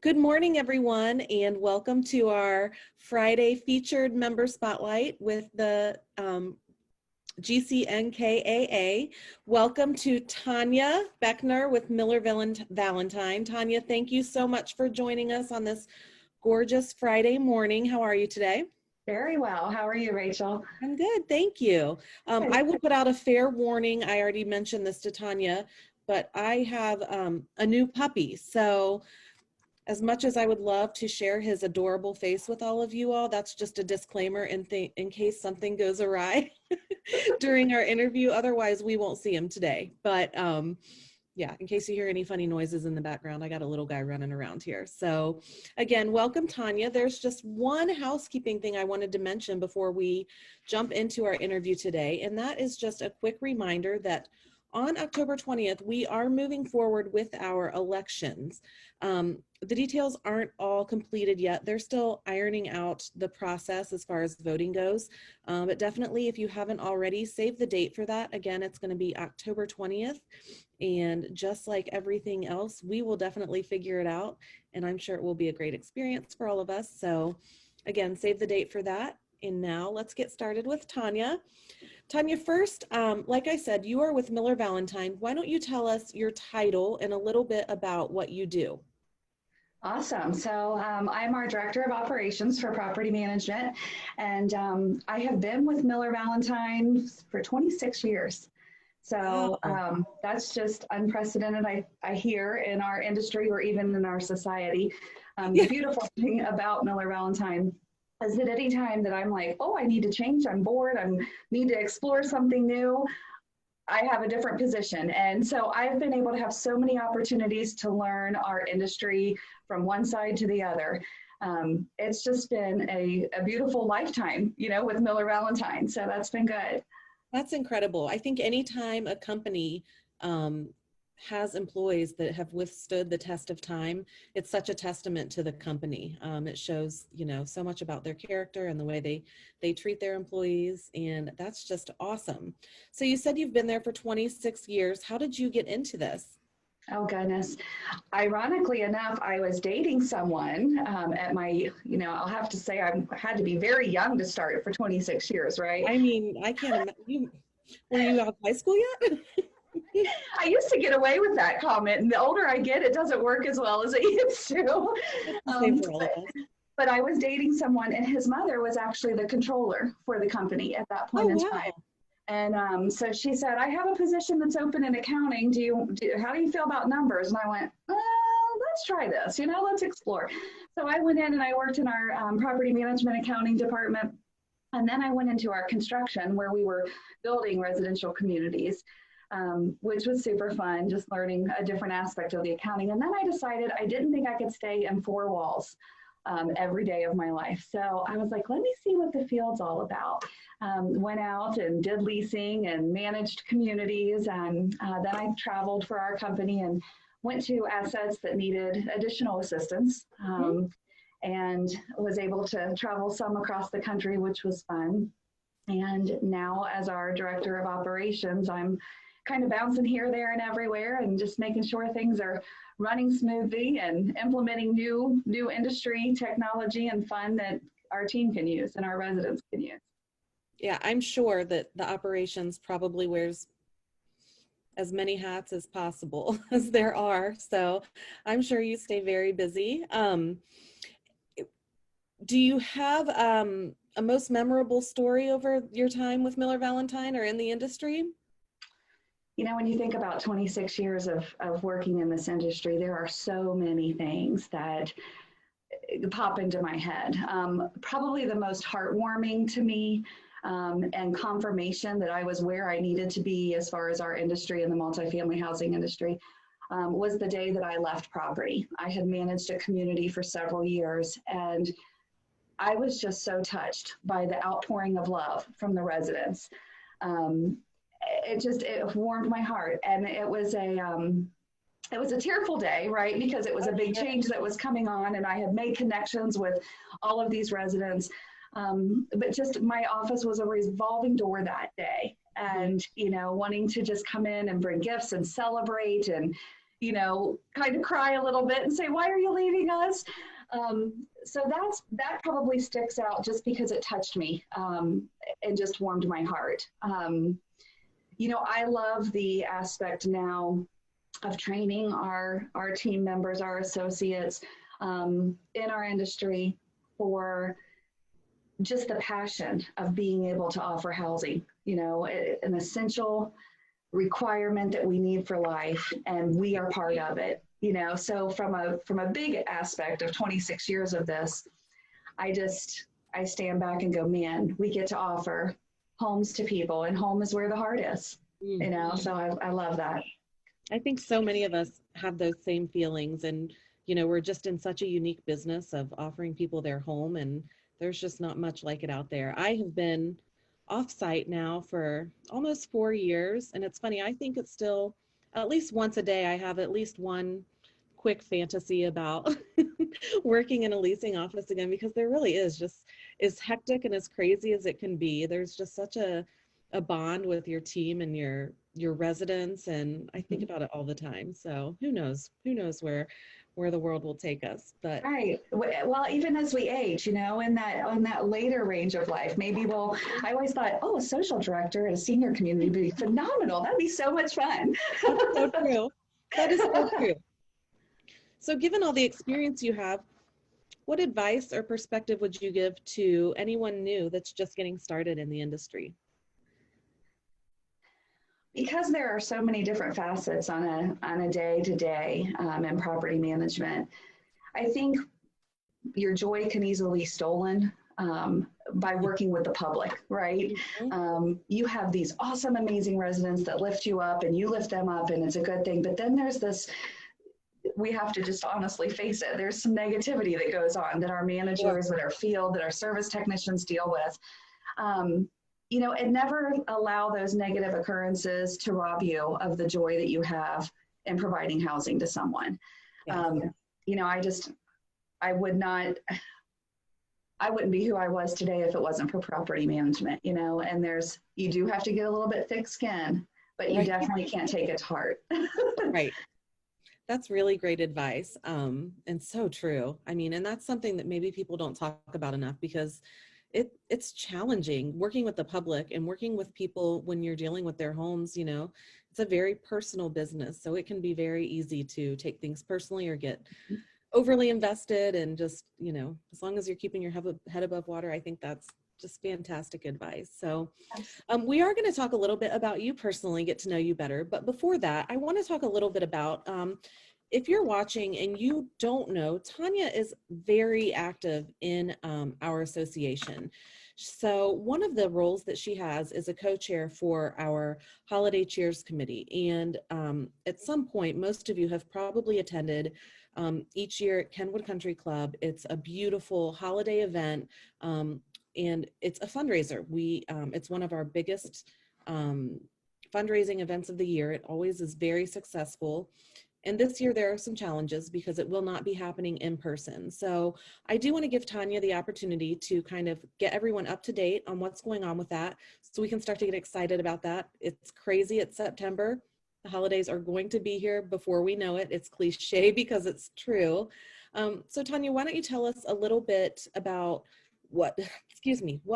Good morning, everyone, and welcome to our Friday featured member spotlight with the GCNKAA. Welcome to Tonya Beckner with Miller Valentine. Tonya, thank you so much for joining us on this gorgeous Friday morning. How are you today? Very well. How are you, Rachel? I'm good, thank you. I will put out a fair warning. I already mentioned this to Tonya, but I have a new puppy. So as much as I would love to share his adorable face with all of you all, that's just a disclaimer in case something goes awry during our interview. Otherwise, we won't see him today. But yeah, in case you hear any funny noises in the background, I got a little guy running around here. So again, welcome, Tonya. There's just one housekeeping thing I wanted to mention before we jump into our interview today, and that is just a quick reminder that on October 20th, we are moving forward with our elections. The details aren't all completed yet. They're still ironing out the process as far as voting goes. But definitely, if you haven't already, save the date for that. Again, it's going to be October 20th. And just like everything else, we will definitely figure it out. And I'm sure it will be a great experience for all of us. So again, save the date for that. And now let's get started with Tonya. Tonya, first, like I said, you are with Miller Valentine. Why don't you tell us your title and a little bit about what you do? Awesome. So I'm our Director of Operations for Property Management, and I have been with Miller Valentine for 26 years. So that's just unprecedented, I hear, in our industry or even in our society. The beautiful thing about Miller Valentine is that any time that I'm like, oh, I need to change, I'm bored, I need to explore something new, I have a different position. And so I've been able to have so many opportunities to learn our industry from one side to the other. It's just been a beautiful lifetime, you know, with Miller Valentine. So that's been good. That's incredible. I think anytime a company has employees that have withstood the test of time, it's such a testament to the company. It shows, you know, so much about their character and the way they treat their employees, and that's just awesome. So you said you've been there for 26 years. How did you get into this? Oh, goodness. Ironically enough, I was dating someone at my, you know, I'll have to say I had to be very young to start for 26 years, right? I mean, I can't imagine. Were you out of high school yet? I used to get away with that comment, and the older I get, it doesn't work as well as it used to. But I was dating someone, and his mother was actually the controller for the company at that point in time. And so she said, I have a position that's open in accounting. How do you feel about numbers? And I went, let's try this, you know, let's explore. So I went in and I worked in our property management accounting department. And then I went into our construction where we were building residential communities, which was super fun, just learning a different aspect of the accounting. And then I decided I didn't think I could stay in four walls every day of my life. So I was like, let me see what the field's all about. Went out and did leasing and managed communities. And then I traveled for our company and went to assets that needed additional assistance and was able to travel some across the country, which was fun. And now as our Director of Operations, I'm kind of bouncing here, there, and everywhere and just making sure things are running smoothly and implementing new industry technology and fun that our team can use and our residents can use. Yeah, I'm sure that the operations probably wears as many hats as possible as there are. So I'm sure you stay very busy. Do you have a most memorable story over your time with Miller Valentine or in the industry? You know, when you think about 26 years of working in this industry, there are so many things that pop into my head. Probably the most heartwarming to me and confirmation that I was where I needed to be as far as our industry and the multifamily housing industry was the day that I left property. I had managed a community for several years, and I was just so touched by the outpouring of love from the residents. It warmed my heart, and it was a tearful day, right? Because it was a big change that was coming on, and I had made connections with all of these residents. But just my office was a revolving door that day, and you know, wanting to just come in and bring gifts and celebrate, and kind of cry a little bit and say, why are you leaving us? So that probably sticks out just because it touched me and just warmed my heart. I love the aspect now of training our team members, our associates in our industry for just the passion of being able to offer housing, an essential requirement that we need for life, and we are part of it. So from a big aspect of 26 years of this, I stand back and go, man, we get to offer homes to people, and home is where the heart is. So I love that. I think so many of us have those same feelings, and we're just in such a unique business of offering people their home, and there's just not much like it out there. I have been off-site now for almost 4 years, and it's funny, I think it's still at least once a day I have at least one quick fantasy about working in a leasing office again, because there really is just as hectic and as crazy as it can be. There's just such a bond with your team and your residents, and I think about it all the time. So who knows where the world will take us. But right. Well, even as we age, in that later range of life, maybe I always thought, a social director at a senior community would be phenomenal. That'd be so much fun. That's so true. That is so true. So given all the experience you have, what advice or perspective would you give to anyone new that's just getting started in the industry? Because there are so many different facets on a day-to-day in property management, I think your joy can easily be stolen by working with the public, right? You have these awesome, amazing residents that lift you up, and you lift them up, and it's a good thing. But then there's this, we have to just honestly face it, there's some negativity that goes on that our managers, that our field, that our service technicians deal with. And never allow those negative occurrences to rob you of the joy that you have in providing housing to someone. I wouldn't be who I was today if it wasn't for property management, and you do have to get a little bit thick skin, but you definitely can't take it to heart. Right. That's really great advice. And so true. I mean, and that's something that maybe people don't talk about enough, because it's challenging working with the public and working with people when you're dealing with their homes. It's a very personal business, so it can be very easy to take things personally or get overly invested, and just, as long as you're keeping your head above water, I think that's just fantastic advice. So we are going to talk a little bit about you personally, get to know you better. But before that, I want to talk a little bit about if you're watching and you don't know, Tonya is very active in our association. So one of the roles that she has is a co-chair for our Holiday Cheers Committee. And at some point, most of you have probably attended each year at Kenwood Country Club. It's a beautiful holiday event, and it's a fundraiser. It's one of our biggest fundraising events of the year. It always is very successful. And this year there are some challenges because it will not be happening in person. So I do want to give Tonya the opportunity to kind of get everyone up to date on what's going on with that, so we can start to get excited about that. It's crazy. It's September. The holidays are going to be here before we know it. It's cliche because it's true. So Tonya, why don't you tell us a little bit about what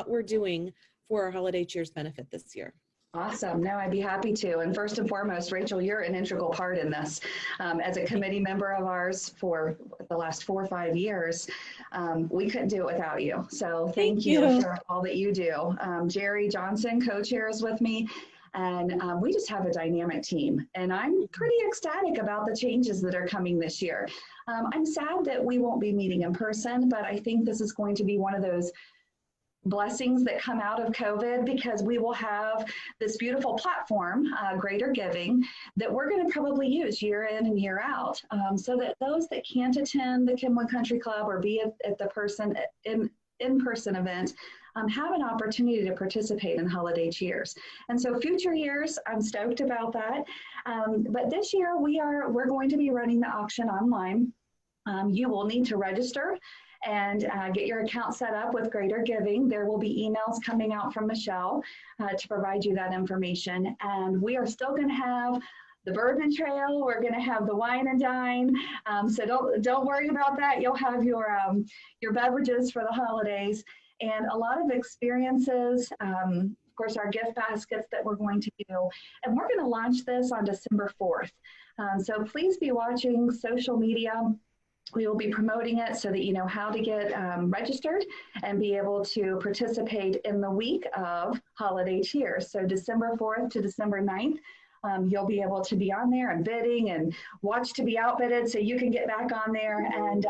we're doing for our Holiday Cheers benefit this year? Awesome. No, I'd be happy to. And first and foremost, Rachel, you're an integral part in this. As a committee member of ours for the last 4 or 5 years, we couldn't do it without you. So thank you for all that you do. Jerry Johnson co-chairs with me, and we just have a dynamic team. And I'm pretty ecstatic about the changes that are coming this year. I'm sad that we won't be meeting in person, but I think this is going to be one of those blessings that come out of COVID, because we will have this beautiful platform, Greater Giving, that we're going to probably use year in and year out, so that those that can't attend the Kenwood Country Club or be at the in-person event have an opportunity to participate in Holiday Cheers. And so future years, I'm stoked about that. But this year we're going to be running the auction online. You will need to register and get your account set up with Greater Giving. There will be emails coming out from Michelle to provide you that information. And we are still going to have the bourbon trail. We're going to have the wine and dine. So don't worry about that. You'll have your beverages for the holidays and a lot of experiences. Of course, our gift baskets that we're going to do. And we're going to launch this on December 4th. So please be watching social media. We will be promoting it so that you know how to get registered and be able to participate in the week of holiday cheer. So December 4th to December 9th, you'll be able to be on there and bidding and watch to be outbidded so you can get back on there. And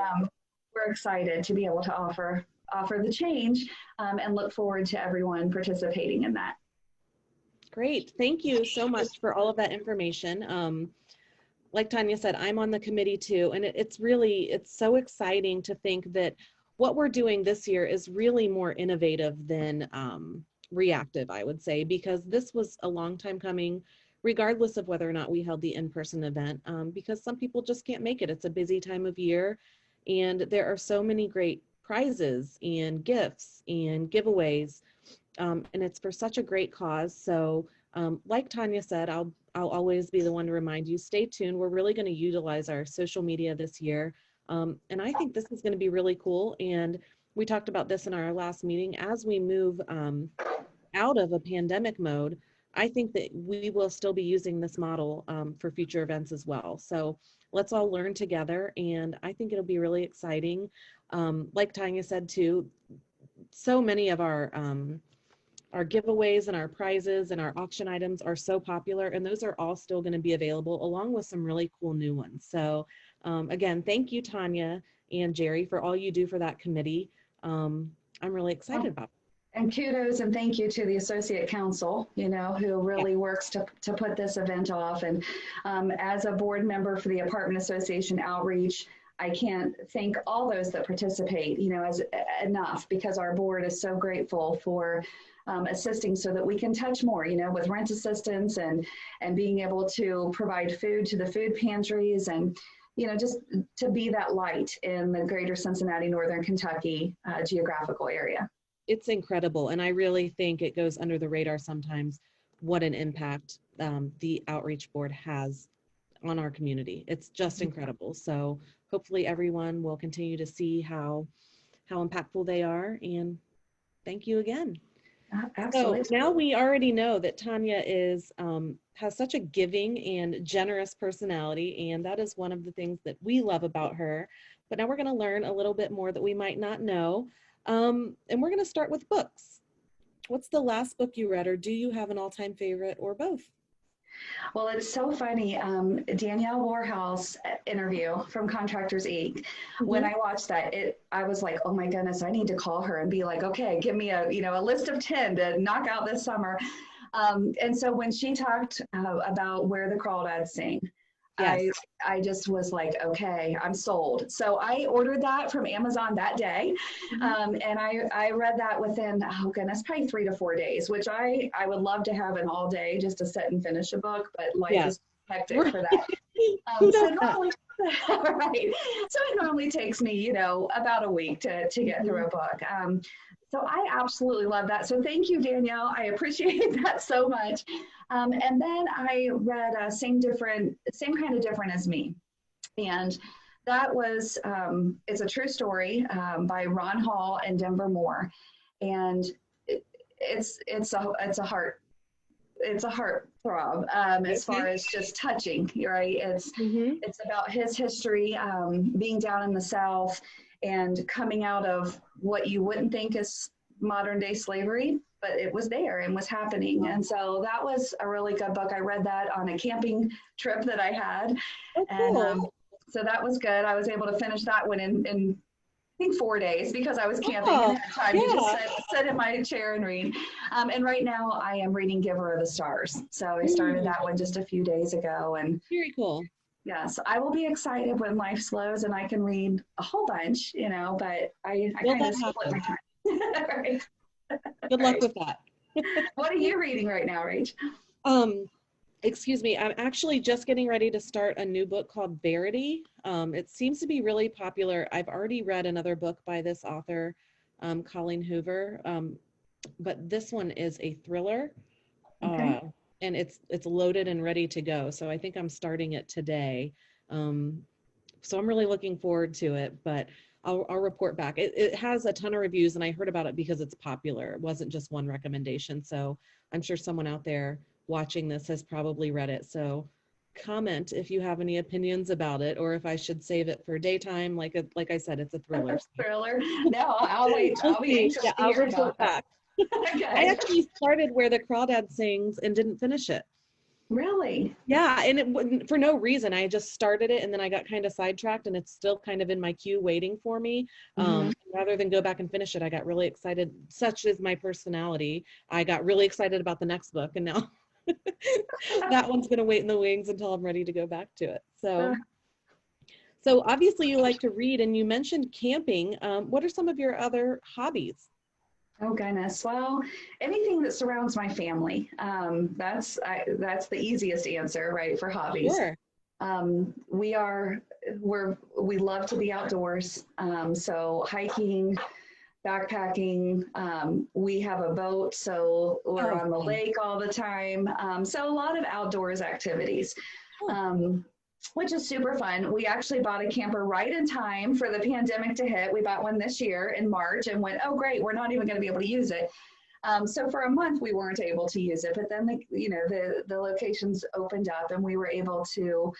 we're excited to be able to offer the change and look forward to everyone participating in that. Great. Thank you so much for all of that information. Like Tonya said, I'm on the committee too, and it's so exciting to think that what we're doing this year is really more innovative than reactive, I would say, because this was a long time coming, regardless of whether or not we held the in-person event, because some people just can't make it. It's a busy time of year, and there are so many great prizes and gifts and giveaways, and it's for such a great cause. So like Tonya said, I'll always be the one to remind you, stay tuned. We're really going to utilize our social media this year. And I think this is going to be really cool. And we talked about this in our last meeting. As we move out of a pandemic mode, I think that we will still be using this model for future events as well. So let's all learn together. And I think it'll be really exciting. Like Tanya said too, so many of our giveaways and our prizes and our auction items are so popular, and those are all still going to be available along with some really cool new ones. So again, thank you, Tonya and Jerry, for all you do for that committee. I'm really excited about it. And kudos and thank you to the Associate Council, who really works to put this event off. And as a board member for the Apartment Association Outreach, I can't thank all those that participate, as enough, because our board is so grateful for assisting so that we can touch more, with rent assistance and being able to provide food to the food pantries and, just to be that light in the greater Cincinnati, Northern Kentucky geographical area. It's incredible. And I really think it goes under the radar sometimes what an impact the outreach board has on our community. It's just incredible. So hopefully everyone will continue to see how impactful they are. And thank you again. Absolutely. So now we already know that Tonya has such a giving and generous personality, and that is one of the things that we love about her. But now we're going to learn a little bit more that we might not know. And we're going to start with books. What's the last book you read, or do you have an all-time favorite, or both? Well, it's so funny. Danielle Warhouse interview from Contractors Inc. When I watched that, I was like, oh my goodness, I need to call her and be like, okay, give me a list of 10 to knock out this summer. And so when she talked about Where the Crawdads Sing, yes. I just was like, okay, I'm sold. So I ordered that from Amazon that day. And I read that within, oh goodness, probably 3 to 4 days, which I would love to have an all day just to sit and finish a book, but life is hectic for that. Right. So it normally takes me, about a week to get through a book. So I absolutely love that. So thank you, Danielle. I appreciate that so much. And then I read Same Kind of Different as Me. And that was, it's a true story by Ron Hall and Denver Moore. And it's a heart throb as far as just touching, right? It's about his history, being down in the South and coming out of what you wouldn't think is modern day slavery, but it was there and was happening. And so that was a really good book. I read that on a camping trip that I had. And so that was good. I was able to finish that one in I think 4 days because I was camping and had time to just sit in my chair and read. And right now I am reading Giver of the Stars. So I started that one just a few days ago. And very cool. Yes, I will be excited when life slows and I can read a whole bunch, but I kind of split my time. Right. Good luck with that. What are you reading right now, Rach? Excuse me, I'm actually just getting ready to start a new book called Verity. It seems to be really popular. I've already read another book by this author, Colleen Hoover, but this one is a thriller. Okay. and it's loaded and ready to go. So I think I'm starting it today. So I'm really looking forward to it, but I'll report back. It has a ton of reviews, and I heard about it because it's popular. It wasn't just one recommendation. So I'm sure someone out there watching this has probably read it. So comment if you have any opinions about it, or if I should save it for daytime. Like I said, it's a thriller. Thriller. No, I'll wait. I'll be anxious to I'll hear report about that. back. I actually started Where the Crawdad Sings and didn't finish it. Really? Yeah, and it wouldn't, for no reason. I just started it and then I got kind of sidetracked, and it's still kind of in my queue waiting for me. Rather than go back and finish it, I got really excited. Such is my personality. I got really excited about the next book, and now that one's going to wait in the wings until I'm ready to go back to it. So obviously you like to read, and you mentioned camping. What are some of your other hobbies? Oh goodness. Well, anything that surrounds my family. That's the easiest answer, right, for hobbies. Sure. We love to be outdoors. So hiking, backpacking. We have a boat, so we're on the lake all the time. So a lot of outdoors activities. Which is super fun. We actually bought a camper right in time for the pandemic to hit. We bought one this year in March and went, oh great, we're not even going to be able to use it. So for a month we weren't able to use it, but then the locations opened up and we were able to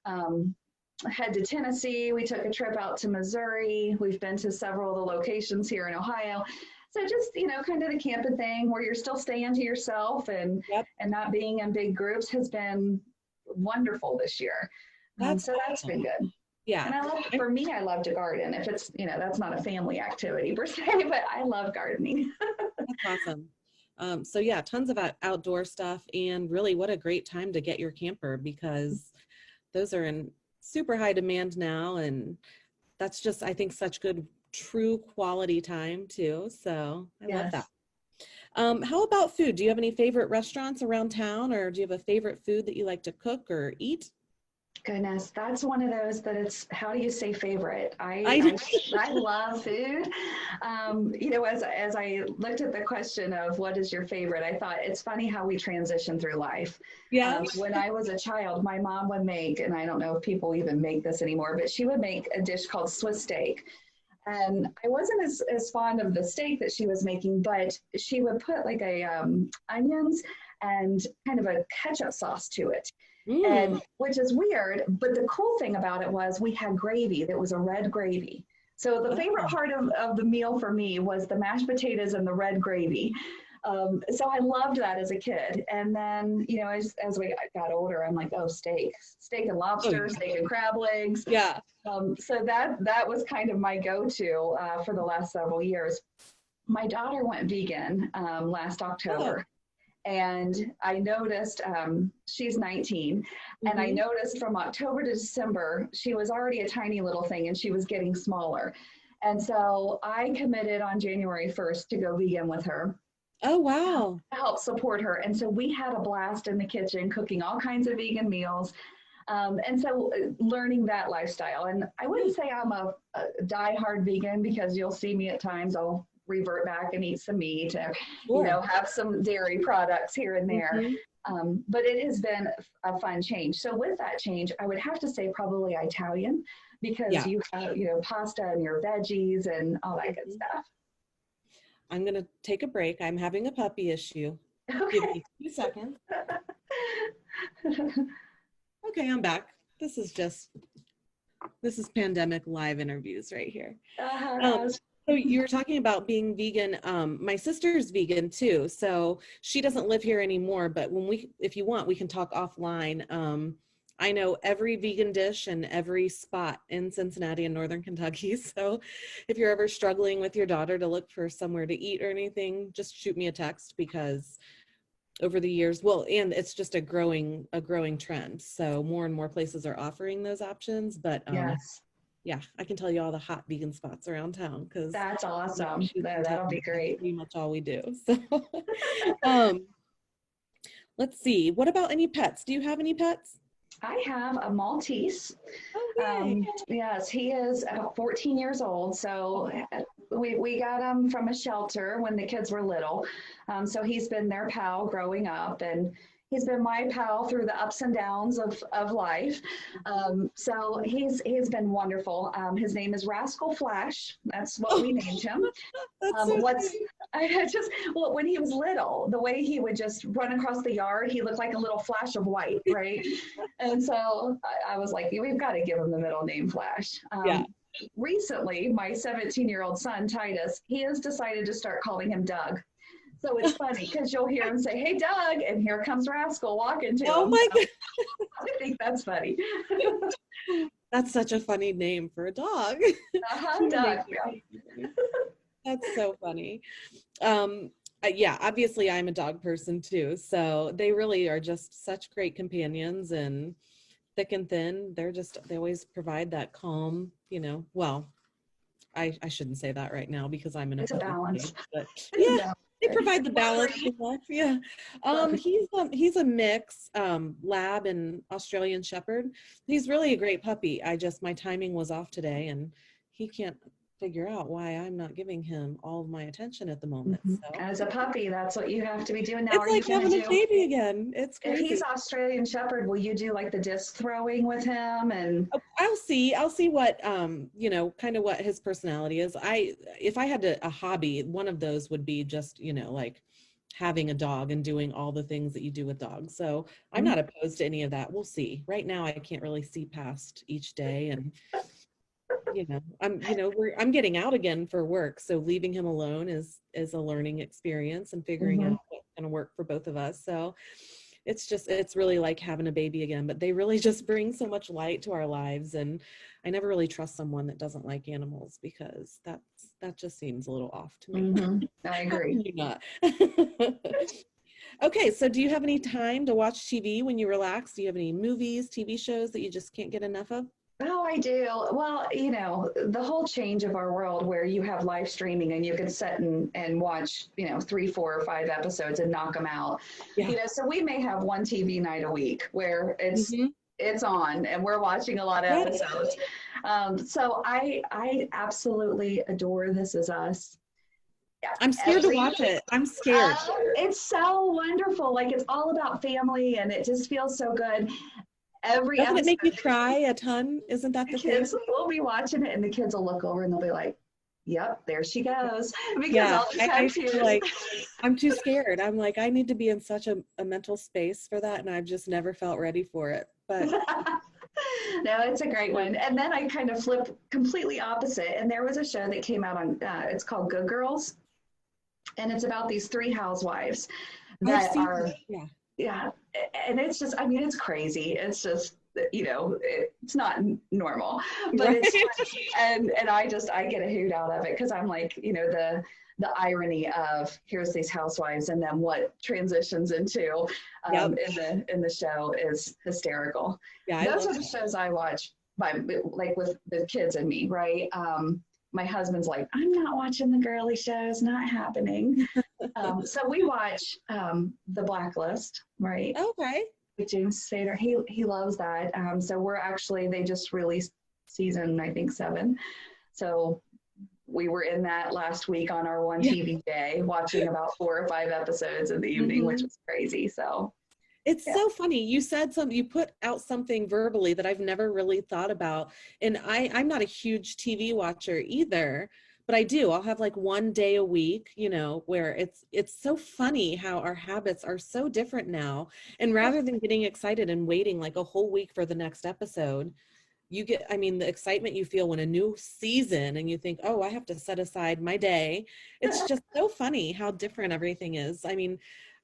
head to Tennessee. We took a trip out to Missouri. We've been to several of the locations here in Ohio. So just, kind of the camping thing where you're still staying to yourself and not being in big groups has been wonderful this year. So that's been good. Yeah. And I love to garden. If it's, that's not a family activity per se, but I love gardening. That's awesome. So yeah, tons of outdoor stuff, and really what a great time to get your camper, because those are in super high demand now. And that's just, I think, such good, true quality time too. So I love that. How about food? Do you have any favorite restaurants around town, or do you have a favorite food that you like to cook or eat? Goodness, that's one of those that it's, how do you say favorite? I love food. As I looked at the question of what is your favorite, I thought it's funny how we transition through life. Yeah. When I was a child, my mom would make, and I don't know if people even make this anymore, but she would make a dish called Swiss steak. And I wasn't as fond of the steak that she was making, but she would put like onions and kind of a ketchup sauce to it. And which is weird, but the cool thing about it was we had gravy that was a red gravy. So the favorite part of the meal for me was the mashed potatoes and the red gravy. So I loved that as a kid. And then, as we got older, I'm like, oh, steak and lobster, steak and crab legs. Yeah. So that was kind of my go-to for the last several years. My daughter went vegan last October. And I noticed, she's 19, and I noticed from October to December, she was already a tiny little thing and she was getting smaller. And so I committed on January 1st to go vegan with her. Oh, wow. To help support her. And so we had a blast in the kitchen, cooking all kinds of vegan meals. And so learning that lifestyle. And I wouldn't say I'm a diehard vegan, because you'll see me at times, I'll revert back and eat some meat, and have some dairy products here and there. But it has been a fun change. So with that change, I would have to say probably Italian, because you have, pasta and your veggies and all that good stuff. I'm going to take a break. I'm having a puppy issue. Okay. Give me 2 seconds. Okay, I'm back. This is pandemic live interviews right here. So you were talking about being vegan. My sister's vegan too, so she doesn't live here anymore, but if you want, we can talk offline. I know every vegan dish and every spot in Cincinnati and Northern Kentucky. So if you're ever struggling with your daughter to look for somewhere to eat or anything, just shoot me a text, because over the years, and it's just a growing trend. So more and more places are offering those options, but yeah, I can tell you all the hot vegan spots around town, because that's awesome. That'll be great. Pretty much all we do. So, let's see. What about any pets? Do you have any pets? I have a Maltese. Yes, he is 14 years old. So we got him from a shelter when the kids were little. So he's been their pal growing up, and He's been my pal through the ups and downs of life. So he's been wonderful. His name is Rascal Flash. That's what we named him. That's so Well, when he was little, the way he would just run across the yard, he looked like a little flash of white, right? And so I was like, we've got to give him the middle name Flash. Yeah. Recently, my 17-year-old son, Titus, he has decided to start calling him Doug. So it's funny because you'll hear him say, "Hey, Doug," and here comes Rascal walking to him. Oh my God. I think that's funny. That's such a funny name for a dog. Doug. That's so funny. Yeah, obviously I'm a dog person too. So they really are just such great companions, and thick and thin. They always provide that calm, well, I shouldn't say that right now because I'm in a balance. Stage, but yeah. They provide the balance in life. Yeah. He's a mix, lab and Australian Shepherd. He's really a great puppy. My timing was off today and he can't figure out why I'm not giving him all of my attention at the moment. So. As a puppy, that's what you have to be doing now. It's like having a baby again. It's crazy. If he's Australian Shepherd, will you do like the disc throwing with him? And I'll see what kind of what his personality is. If I had a hobby, one of those would be just like having a dog and doing all the things that you do with dogs. So I'm not opposed to any of that. We'll see. Right now I can't really see past each day, and I'm getting out again for work, so leaving him alone is a learning experience and figuring out what's going to work for both of us. So it's really like having a baby again, but they really just bring so much light to our lives, and I never really trust someone that doesn't like animals because that just seems a little off to me. I agree. Not. Okay, so do you have any time to watch TV when you relax? Do you have any movies, TV shows that you just can't get enough of? Oh, I do. Well, the whole change of our world where you have live streaming and you can sit and watch, 3, 4, or 5 episodes and knock them out. Yeah. So we may have one TV night a week where it's on and we're watching a lot of episodes. So I absolutely adore This Is Us. Yeah, I'm scared to watch it. I'm scared. It's so wonderful. Like, it's all about family and it just feels so good. Doesn't it make you cry a ton? Isn't that the kids will be watching it and the kids will look over and they'll be like, "Yep, there she goes." Because I feel like I'm too scared. I'm like, I need to be in such a mental space for that, and I've just never felt ready for it. But no, it's a great one. And then I kind of flipped completely opposite. And there was a show that came out on, it's called Good Girls, and it's about these 3 housewives that are. Yeah. And it's just, it's crazy. It's just, it's not normal, but it's fun. And I get a hoot out of it because I'm like, the irony of here's these housewives and then what transitions into in the show is hysterical. Yeah, those are the shows I watch with the kids and me, right? My husband's like, "I'm not watching the girly shows, not happening." So we watch The Blacklist, right? Okay. With James Spader. He loves that. So they just released season, I think 7. So we were in that last week on our one TV day, watching about 4 or 5 episodes in the evening, which was crazy. So it's so funny. You said you put out something verbally that I've never really thought about. And I'm not a huge TV watcher either, but I do. I'll have like one day a week, where it's so funny how our habits are so different now. And rather than getting excited and waiting like a whole week for the next episode, you get, the excitement you feel when a new season and you think, oh, I have to set aside my day. It's just so funny how different everything is.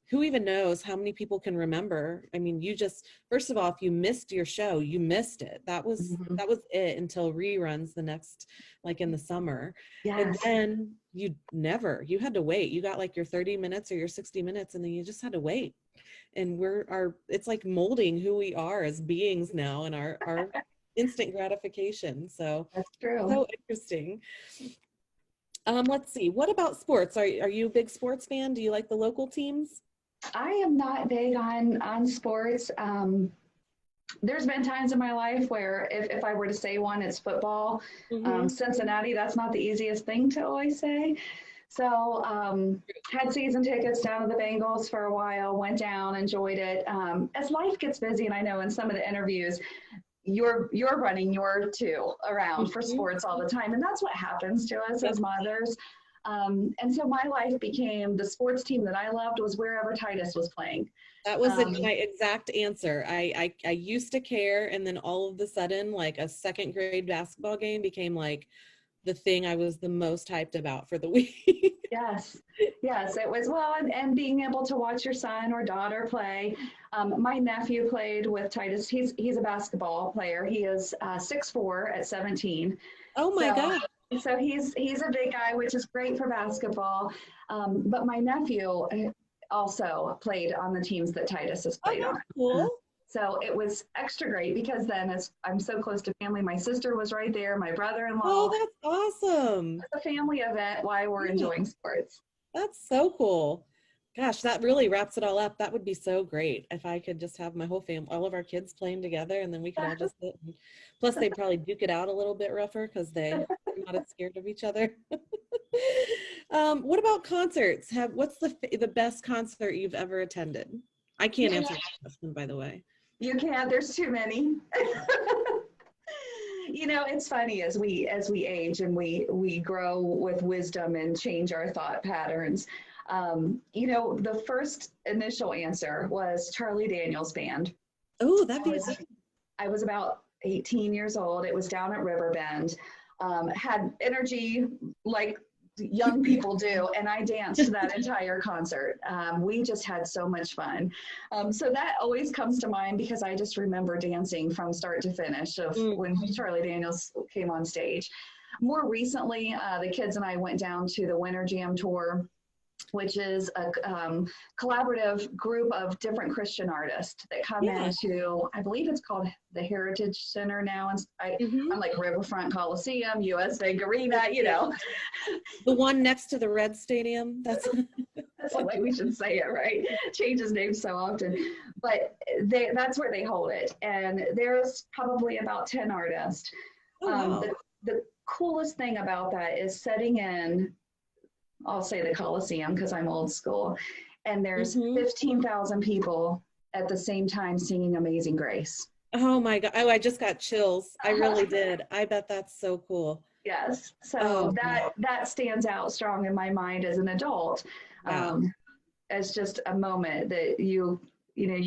Who even knows how many people can remember? First of all, if you missed your show, you missed it. That was it until reruns the next, like in the summer. Yes. And then you had to wait. You got like your 30 minutes or your 60 minutes and then you just had to wait. And it's like molding who we are as beings now and our instant gratification. So that's true. So interesting. Let's see. What about sports? Are you a big sports fan? Do you like the local teams? I am not big on sports. There's been times in my life where if I were to say one, it's football. Cincinnati, that's not the easiest thing to always say. So had season tickets down to the Bengals for a while, went down, enjoyed it. As life gets busy, and I know in some of the interviews, you're running your two around for sports all the time. And that's what happens to us as mothers. And so my life became the sports team that I loved was wherever Titus was playing. That was my exact answer. I used to care, and then all of a sudden, like a second grade basketball game became like the thing I was the most hyped about for the week. Yes, it was and being able to watch your son or daughter play. My nephew played with Titus. He's a basketball player. He is 6'4" at 17. Oh my God. So he's a big guy, which is great for basketball. But my nephew also played on the teams that Titus has played on. Cool. So it was extra great because then as I'm so close to family, my sister was right there, my brother-in-law. Oh, that's awesome. It's a family event while we're enjoying sports. That's so cool. Gosh, that really wraps it all up. That would be so great if I could just have my whole family, all of our kids playing together, and then we could all just sit. Plus, they'd probably duke it out a little bit rougher because they're not as scared of each other. What about concerts? What's the best concert you've ever attended? I can't answer that question, by the way. You can't. There's too many. It's funny as we age and we grow with wisdom and change our thought patterns. The first initial answer was Charlie Daniels Band. Oh, I was about 18 years old. It was down at Riverbend. Had energy like young people do, and I danced that entire concert. We just had so much fun. So that always comes to mind because I just remember dancing from start to finish of when Charlie Daniels came on stage. More recently, the kids and I went down to the Winter Jam Tour, which is a collaborative group of different Christian artists that come into, I believe it's called the Heritage Center now. I'm like Riverfront Coliseum, US Bank Arena, The one next to the Red Stadium. That's the way we should say it, right? Changes names so often. But that's where they hold it. And there's probably about 10 artists. Wow. The coolest thing about that is setting in, I'll say the Coliseum because I'm old school, and there's 15,000 people at the same time singing Amazing Grace. Oh my God. Oh, I just got chills. I really did. I bet that's so cool. Yes. So that stands out strong in my mind as an adult. Wow. As just a moment that you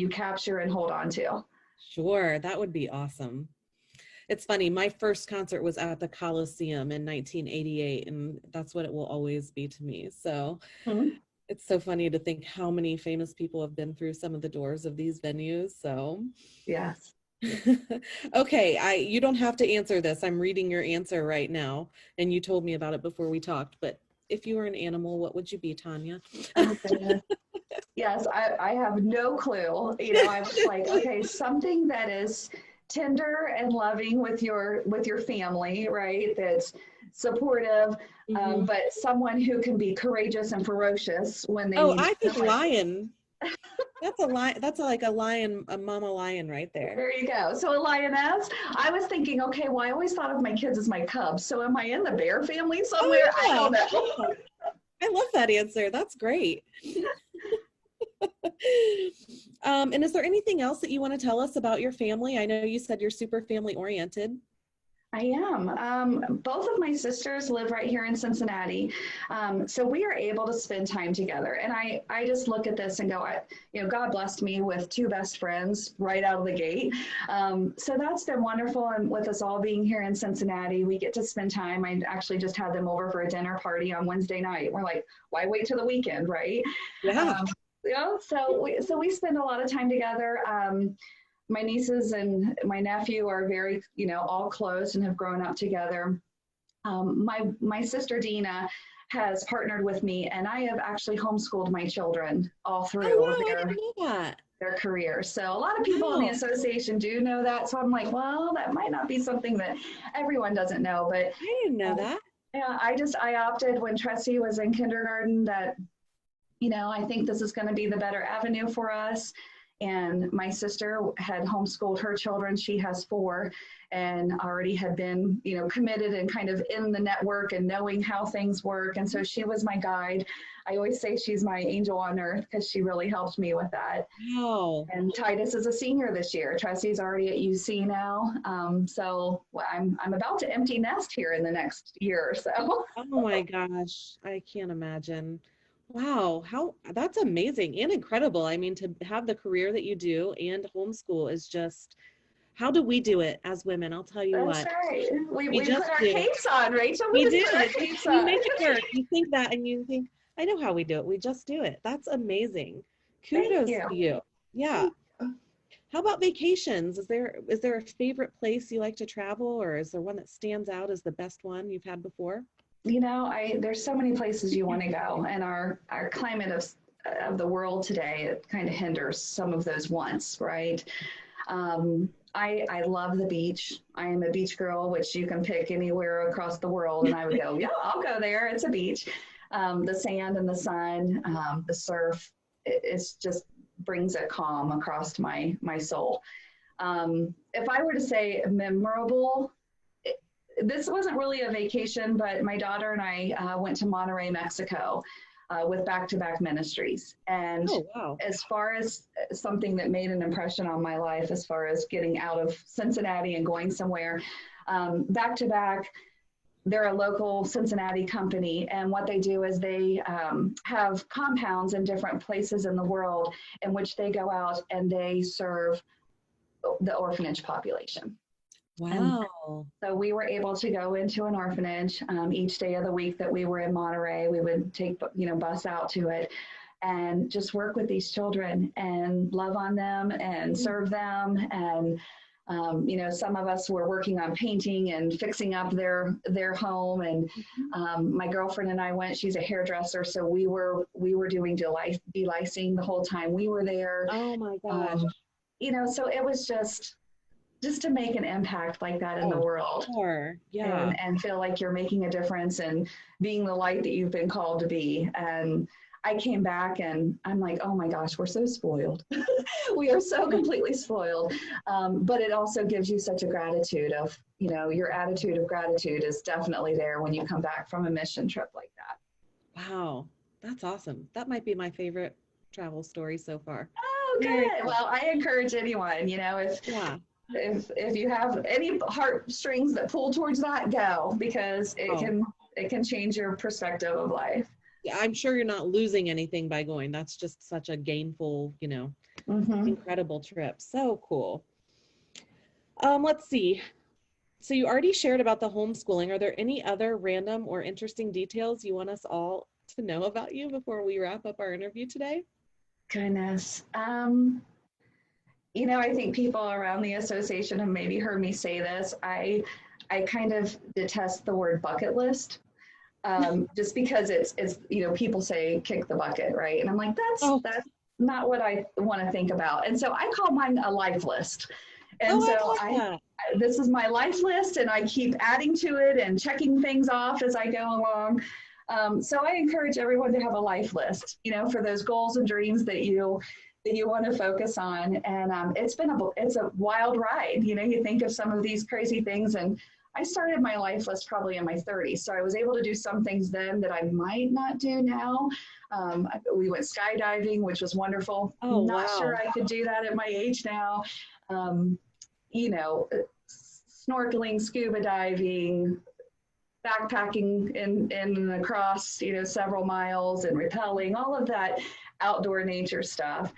capture and hold on to. Sure. That would be awesome. It's funny. My first concert was at the Coliseum in 1988, and that's what it will always be to me. So it's so funny to think how many famous people have been through some of the doors of these venues. So yes. Okay. You don't have to answer this. I'm reading your answer right now, and you told me about it before we talked, but if you were an animal, what would you be, Tonya? Yes, I have no clue. I was like, okay, something that is tender and loving with your family, right? That's supportive, but someone who can be courageous and ferocious when they need I think lion. That's a lion. That's like a lion, a mama lion right there. There you go. So a lioness. I was thinking, okay, well, I always thought of my kids as my cubs. So am I in the bear family somewhere? Oh, yeah. I don't know. I love that answer. That's great. And is there anything else that you want to tell us about your family? I know you said you're super family oriented. I am. Both of my sisters live right here in Cincinnati. So we are able to spend time together. And I just look at this and go, God blessed me with two best friends right out of the gate. So that's been wonderful. And with us all being here in Cincinnati, we get to spend time. I actually just had them over for a dinner party on Wednesday night. We're like, why wait till the weekend, right? Yeah. So we spend a lot of time together. My nieces and my nephew are very, all close and have grown up together. My sister Dina has partnered with me, and I have actually homeschooled my children all through their careers. So a lot of people in the association do know that. So I'm like, well, that might not be something that everyone doesn't know, but I didn't know that. Yeah, I opted when Tressie was in kindergarten that, I think this is going to be the better avenue for us. And my sister had homeschooled her children. She has 4 and already had been, committed and kind of in the network and knowing how things work. And so she was my guide. I always say she's my angel on earth because she really helped me with that. Wow. And Titus is a senior this year. Tressy's already at UC now. So I'm about to empty nest here in the next year or so. Oh my gosh, I can't imagine. Wow, that's amazing and incredible. I mean, to have the career that you do and homeschool is just, how do we do it as women? I'll tell you That's what. right. We just put our do. capes on, Rachel. We do. Put our capes We on. make it work. You think that and you think, I know how we do it. We just do it. That's amazing. Kudos to you. Yeah. How about vacations? Is there a favorite place you like to travel, or is there one that stands out as the best one you've had before? There's so many places you want to go, and our climate of the world today, it kind of hinders some of those wants, right? I love the beach. I am a beach girl, which you can pick anywhere across the world, and I would go, yeah, I'll go there. It's a beach. The sand and the sun, the surf, it's just brings a calm across my soul. If I were to say memorable, this wasn't really a vacation, but my daughter and I went to Monterrey, Mexico, with Back-to-Back Ministries. And as far as something that made an impression on my life, as far as getting out of Cincinnati and going somewhere, Back-to-Back, they're a local Cincinnati company, and what they do is they have compounds in different places in the world in which they go out and they serve the orphanage population. Wow. And so we were able to go into an orphanage each day of the week that we were in Monterey. We would take, bus out to it and just work with these children and love on them and serve them. And, some of us were working on painting and fixing up their home. And my girlfriend and I went, she's a hairdresser. So we were doing delicing the whole time we were there. Oh my gosh. So it was just to make an impact like that in the world. Sure. Yeah. And feel like you're making a difference and being the light that you've been called to be. And I came back and I'm like, oh my gosh, we're so spoiled. We are so completely spoiled. But it also gives you such a gratitude of, your attitude of gratitude is definitely there when you come back from a mission trip like that. Wow. That's awesome. That might be my favorite travel story so far. Oh, good. Well, I encourage anyone, if you have any heartstrings that pull towards that, go, because it can change your perspective of life. Yeah, I'm sure you're not losing anything by going. That's just such a gainful, incredible trip. So cool. Let's see. So you already shared about the homeschooling. Are there any other random or interesting details you want us all to know about you before we wrap up our interview today? Goodness. I think people around the association have maybe heard me say this. I kind of detest the word bucket list. Just because it's people say kick the bucket, right? And I'm like, that's not what I want to think about. And so I call mine a life list. And this is my life list, and I keep adding to it and checking things off as I go along. So I encourage everyone to have a life list, for those goals and dreams that you want to focus on. And it's a wild ride. You think of some of these crazy things, and I started my life list probably in my 30s. So I was able to do some things then that I might not do now. We went skydiving, which was wonderful. Oh, not wow. sure I could do that at my age now. Snorkeling, scuba diving, backpacking in across, several miles, and rappelling, all of that outdoor nature stuff.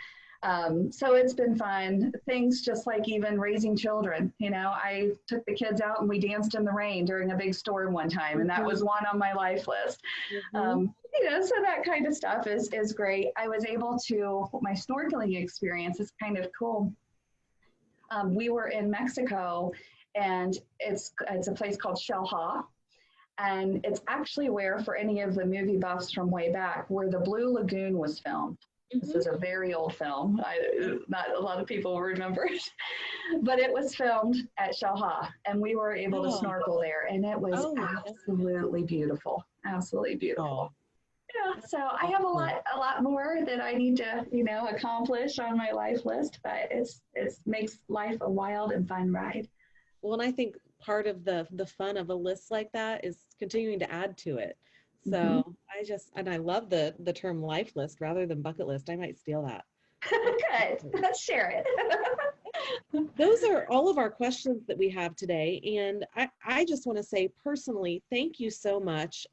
So it's been fun. Things just like even raising children. I took the kids out and we danced in the rain during a big storm one time, and that was one on my life list. So that kind of stuff is great. I was able to, my snorkeling experience is kind of cool. We were in Mexico, and it's a place called Xel-Há. And it's actually where, for any of the movie buffs from way back, where the Blue Lagoon was filmed. This is a very old film. Not a lot of people remember it, but it was filmed at Xel-Há, and we were able to snorkel there, and it was absolutely beautiful. Absolutely beautiful. Yeah, so I have a lot more that I need to, accomplish on my life list, but it makes life a wild and fun ride. Well, and I think part of the fun of a list like that is continuing to add to it. Mm-hmm. So I love the term life list rather than bucket list. I might steal that. Good. Let's share it. Those are all of our questions that we have today. And I just want to say personally, thank you so much.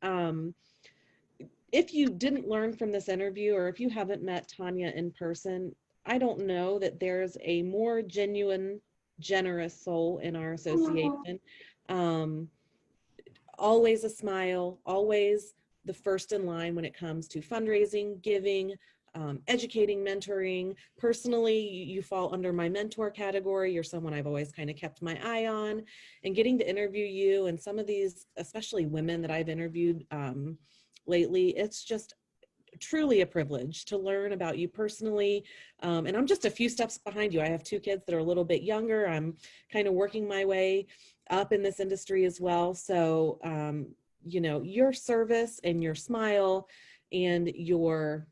If you didn't learn from this interview, or if you haven't met Tonya in person, I don't know that there's a more genuine, generous soul in our association. Um, Always a smile, always the first in line when it comes to fundraising, giving, educating, mentoring. Personally, you fall under my mentor category. You're someone I've always kind of kept my eye on, and getting to interview you and some of these, especially women that I've interviewed lately, it's just truly a privilege to learn about you personally. And I'm just a few steps behind you. I have 2 kids that are a little bit younger. I'm kind of working my way up in this industry as well. So, your service and your smile and your,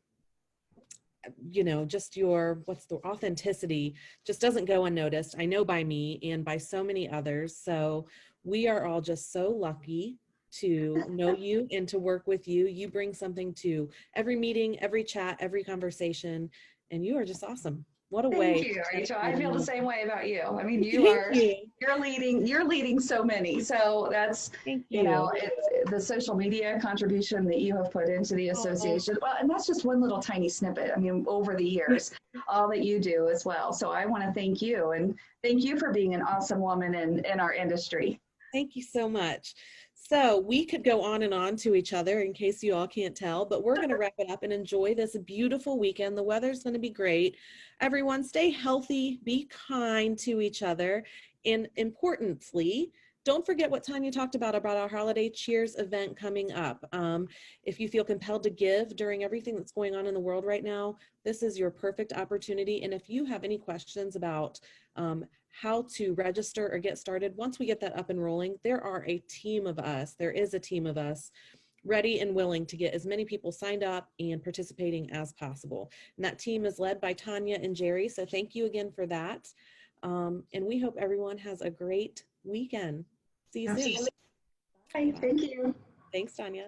just your, what's the authenticity just doesn't go unnoticed. I know by me and by so many others. So we are all just so lucky to know you and to work with you. You bring something to every meeting, every chat, every conversation, and you are just awesome. What a way. Thank you, Rachel. I feel the same way about you. I mean, Thank you. you're leading so many. So that's, Thank you. it's the social media contribution that you have put into the Oh, association. Well, and that's just one little tiny snippet. I mean, over the years, all that you do as well. So I want to thank you, and thank you for being an awesome woman in our industry. thank you so much. So we could go on and on to each other in case you all can't tell, but we're going to wrap it up and enjoy this beautiful weekend. The weather's going to be great. Everyone stay healthy, be kind to each other, and importantly, don't forget what Tonya talked about our holiday cheers event coming up. If you feel compelled to give during everything that's going on in the world right now, this is your perfect opportunity. And if you have any questions about how to register or get started, once we get that up and rolling, there is a team of us ready and willing to get as many people signed up and participating as possible. And that team is led by Tonya and Jerry. So thank you again for that. And we hope everyone has a great weekend. See you soon. Bye. Thank you. Thanks, Tonya.